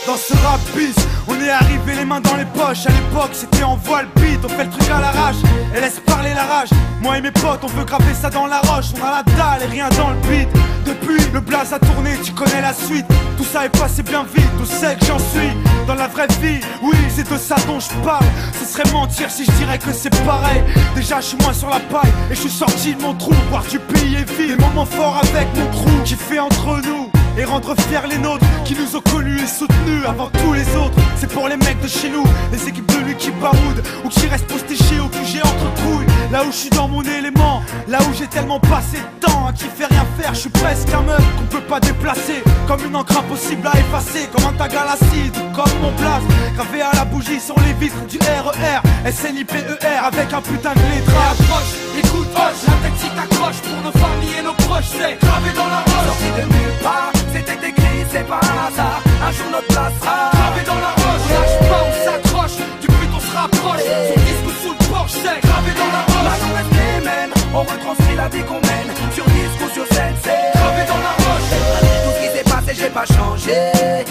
dans ce rap bis. On est arrivé les mains dans les poches. À l'époque c'était en voile beat. On fait le truc à l'arrache et laisse parler la rage. Moi et mes potes on veut graver ça dans la roche. On a la dalle et rien dans le beat. Depuis le blaze a tourné, tu connais la suite. Tout ça est passé bien vite, où c'est que j'en suis dans la vraie vie, oui c'est de ça dont je parle. Ce serait mentir si je dirais que c'est pareil. Déjà je suis moins sur la paille et je suis sorti de mon trou. Voir du pays et vivre des moments forts avec mon crew qui fait entre nous et rendre fiers les nôtres qui nous ont connus et soutenus avant tous les autres. C'est pour les mecs de chez nous, les équipes de lui qui baroudent ou qui restent postichés au QG entre couilles. Là où je suis dans mon élément, là où j'ai tellement passé de temps à qui fait rien faire. Je suis presque un meuf qu'on peut pas déplacer, comme une encre impossible à effacer, comme un tag à l'acide, comme mon place gravé à la bougie sur les vitres du RER SNIPER avec un putain de lettrage. Approche, écoute, hoche, la tête si t'accroches pour nos familles et nos proches, c'est gravé dans la roche. Sorti de nulle part, c'était écrit, c'est pas un hasard. Un jour notre place sera gravé dans la roche. Lâche pas, on s'accroche, du but on se rapproche. Son disque sous le porche, c'est gravé dans la roche. Maintenant reste les mêmes, on retranscrit la vie qu'on mène. Sur disque ou sur scène, c'est gravé dans la roche. malgré tout ce qui s'est passé, j'ai pas changé.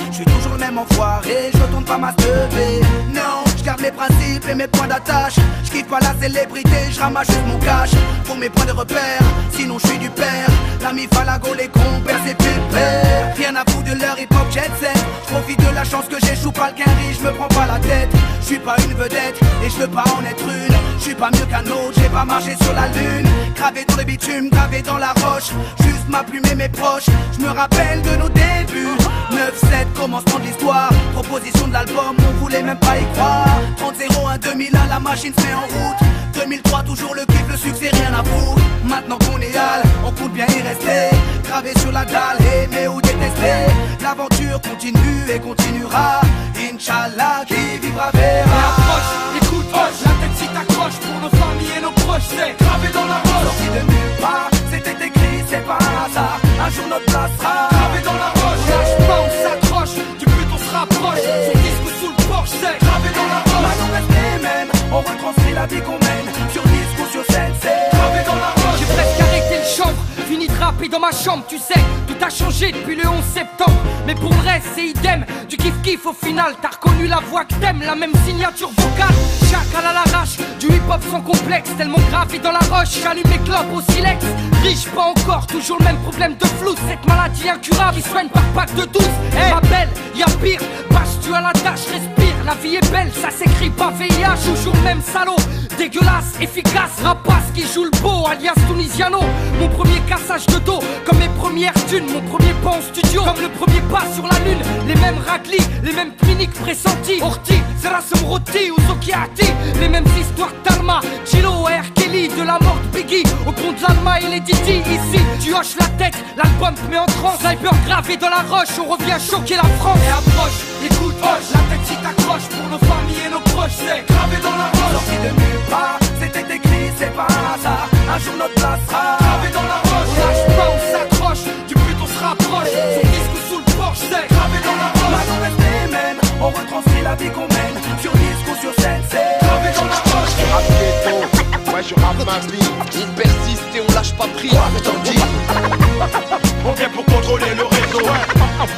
Je suis toujours le même enfoiré, je retourne pas ma teubée. Non, je garde mes principes et mes points d'attache. Je kiffe pas la célébrité, je ramasse juste mon cash pour mes points de repère, sinon je suis du père. L'ami Falago, les compères, c'est pépère. Rien à foutre de leur hip-hop jet set. Je profite de la chance que j'échoue pas le quinri, je me prends pas la tête. Je suis pas une vedette et je veux pas en être une. Je suis pas mieux qu'un autre, j'ai pas marché sur la lune. Gravé dans le bitume, gravé dans la roche. Juste ma plume et mes proches, je me rappelle de nos débuts. 9-7, commencement de l'histoire. Proposition de l'album, on voulait même pas y croire. 30-01, 2001, la machine se met en route. 2003, toujours le kiff, le succès, rien à foutre. Maintenant qu'on est hal, on compte bien y rester. Gravé sur la dalle, aimer ou détester. L'aventure continue et continuera. Inch'Allah, qui vivra verra. Approche, écoute, hoche, la tête si t'accroches pour nos familles et nos proches, c'est gravé dans la roche. Sorti de nulle part, c'était écrit, c'est pas un hasard. Un jour notre place sera gravé dans la roche. Lâche pas, on s'accroche, du but on se rapproche. Son disque sous le porche, c'est gravé dans la roche. Maintenant reste les mêmes, on retranscrit la vie qu'on mène. Sur disque ou sur scène, c'est gravé dans la roche. J'ai presque arrêté le chanvre, fini de rapper dans ma chambre, tu sais. Tout a changé depuis le 11 septembre. Mais pour le reste, c'est idem. Du kiff-kiff au final, t'as reconnu la voix que t'aimes, la même signature vocale. Chacal à l'arrache, du hip-hop sans complexe. Tellement gravé dans la roche, j'allume mes clopes au silex. Riche, pas encore, toujours le même problème de flou. Cette maladie incurable, qui soigne par pack de 12. Ma belle, y'a pire, bâche-tu à la tâche, respire. La vie est belle, ça s'écrit pas VIH. Toujours le même salaud, dégueulasse, efficace. Rapace qui joue le beau, alias Tunisiano. Mon premier cassage de dos, comme mes premières thunes. Mon premier pas en studio, comme le premier pas sur la lune. Les mêmes raclis, les mêmes cliniques pressenties. Orti, Serasum Roti ou Zokiati. Les mêmes histoires d'Alma, Chilo et R. Kelly. De la mort de Biggie, au pont de l'Alma et les Didi. Ici, tu hoches la tête, l'album te met en transe. Sniper gravé dans la roche, on revient choquer la France. Et approche, écoute, hoche, la tête si t'accroches pour nos familles et nos proches, c'est gravé dans la roche. sorti de nulle part, c'était écrit, c'est pas un hasard. Un jour notre place sera gravé dans la roche. Lâche pas, on s'accroche, du but on se rapproche. Son disque sous le porche, c'est gravé dans la roche. Maintenant reste les mêmes, on retranscrit la vie qu'on mène. Sur disque ou sur scène, c'est gravé dans la roche. Je rappe ghetto, ouais je rappe ma vie. On persiste et on lâche pas prise, je t'en dis. On vient pour contrôler le réseau.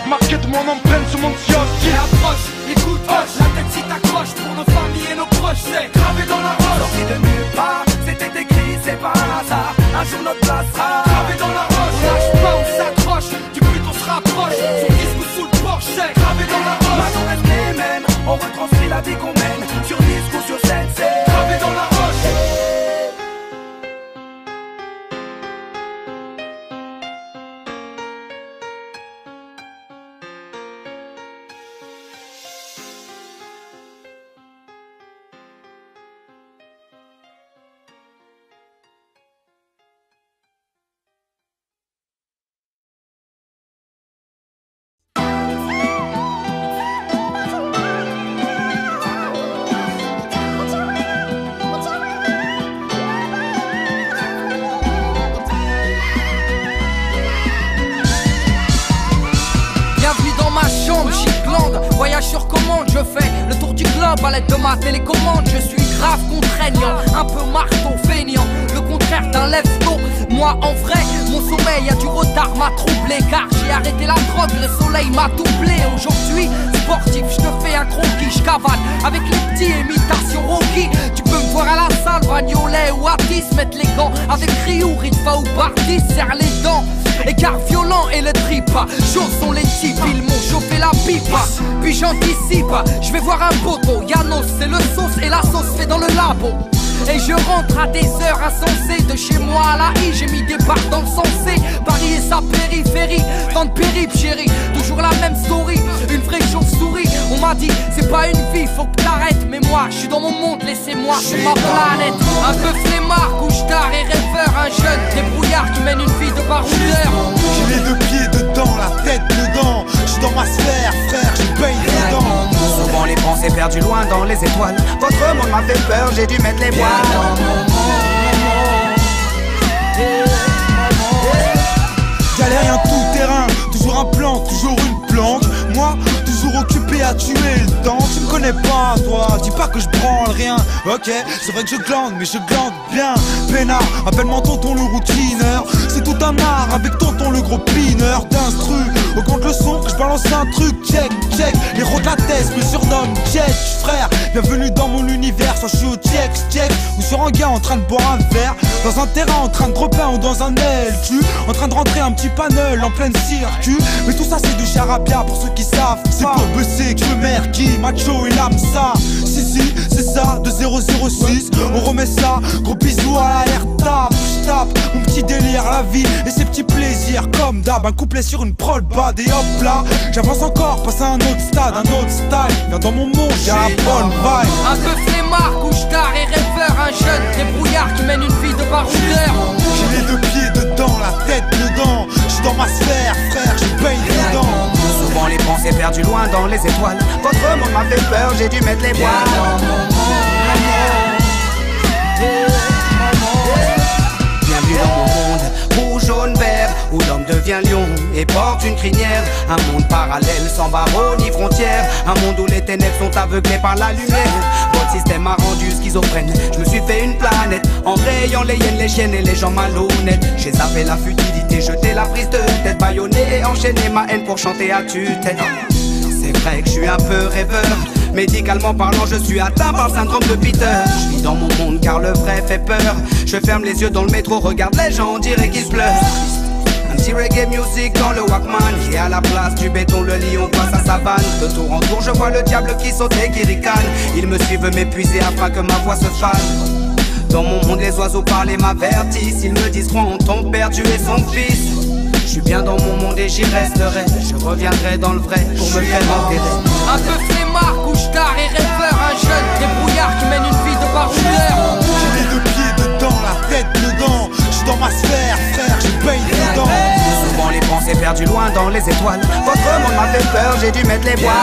Marqué de mon empreinte sur mon Et approche, écoute, hoche, la tête si t'accroches pour nos familles et nos proches, c'est gravé dans la roche. sorti de nulle part, c'était écrit, c'est pas un hasard. Un jour notre place sera Gravé dans la roche. Lâche pas, on s'accroche, du but on se rapproche. Son disque sous le porche, c'est gravé dans la roche. Maintenant reste les mêmes, on retranscrit la vie qu'on mène. Sur disque ou sur scène, c'est Gravé dans la roche. Voyage sur commande, je fais le tour du globe à l'aide de ma télécommande. Je suis grave contraignant, un peu marteau feignant, le contraire d'un lève-tôt. Moi en vrai, mon sommeil a du retard, m'a troublé. Car j'ai arrêté la drogue, le soleil m'a doublé. Aujourd'hui, sportif, je te fais un croquis, je cavale avec les petits, imitation Rocky. Tu peux me voir à la salle, Bagnolet ou Atis, mettre les gants avec Ryu, Ritva ou Bardis, serre les dents. Écart violent et le trip, chauds sont les types, ils m'ont chauffé la pipe. Puis j'anticipe, je vais voir un poteau, Yanos c'est le sauce et la sauce fait dans le labo. Et je rentre à des heures insensées. De chez moi à la I, j'ai mis des barres dans le sensé. Paris et sa périphérie, tant de périples chérie. Toujours la même story, une vraie chauve-souris. On m'a dit, c'est pas une vie, faut que t'arrêtes. Mais moi, je suis dans mon monde, laissez-moi sur ma planète. Un peu flemmard, couche-tard et rêveur. Un jeune débrouillard qui mène une vie de baroudeur. J'ai les deux pieds dedans, la tête dedans. Je suis dans ma sphère, frère, je baigne dedans. Souvent les pensées perdues loin dans les étoiles. Votre monde m'a fait peur, j'ai dû mettre les voiles. Galère un tout terrain, toujours un plan, toujours une planque. Moi, toujours occupé à tuer le temps. Tu me connais pas, toi, dis pas que je branle rien. Ok, c'est vrai que je glande, mais je glande bien. Peinard, appelle-moi tonton le routineur. C'est tout un art avec tonton le gros pineur d'instru. Augmente le son, que je balance un truc, check, check. Les héros de la thèse me surnomment Check, frère. Bienvenue dans mon univers, soit je suis au check, check. Ou sur un gars en train de boire un verre. Dans un terrain en train de dropper ou dans un LQ. En train de rentrer un petit panel en pleine circuit. Mais tout ça c'est du charabia pour ceux qui savent. C'est pour bosser que je mère qui, macho et l'âme ça. Si, c'est ça, de 006. On remet ça, gros bisous à la tape. J'tape mon petit délire, la vie et ses petits plaisirs. Comme d'hab, un couplet sur une prod bad. Et hop là, j'avance encore, passe à un autre stade, un autre style. Viens dans mon monde, j'ai la bonne vibe. Un peu flemmard, couche-tard et rêveur. Un jeune débrouillard qui mène une vie de baroudeur. J'ai les deux pieds dedans, la tête dedans. Je suis dans ma sphère, frère, je baigne dedans. Souvent les pensées perdues loin dans les étoiles. Votre monde m'a fait peur, j'ai dû mettre les voiles. Bienvenue dans mon monde, rouge, jaune, vert, où l'homme devient lion et porte une crinière. Un monde parallèle sans barreaux ni frontières. Un monde où les ténèbres sont aveuglées par la lumière. Votre système m'a rendu schizophrène. Je me suis fait une planète en rayant les hyènes, les chiennes et les gens malhonnêtes. J'ai zappé la futilité, jeté la prise de tête, bâillonné et enchaîné ma haine pour chanter à tue-tête. C'est vrai que je suis un peu rêveur. Médicalement parlant, je suis atteint par le syndrome de Peter. Je vis dans mon monde car le vrai fait peur. Je ferme les yeux dans le métro, regarde les gens, on dirait qu'ils pleurent. Un petit reggae music dans le Walkman. Et à la place du béton, le lion passe à sa vanne. De tour en tour, je vois le diable qui saute et qui ricane. Ils me suivent m'épuiser afin que ma voix se fasse. Dans mon monde, les oiseaux parlent et m'avertissent. Ils me disent crois en ton père, tu es son fils. Je suis bien dans mon monde et j'y resterai. Je reviendrai dans le vrai pour me faire enterrer. Un peu flemmard, couche-tard et rêveur. Un jeune débrouillard qui mène une vie de baroudeur. J'ai les deux pieds dedans, la tête dedans. Je suis dans ma sphère, frère, je baigne dedans. Souvent les pensées perdues loin dans les étoiles. Votre monde m'a fait peur, j'ai dû mettre les voiles.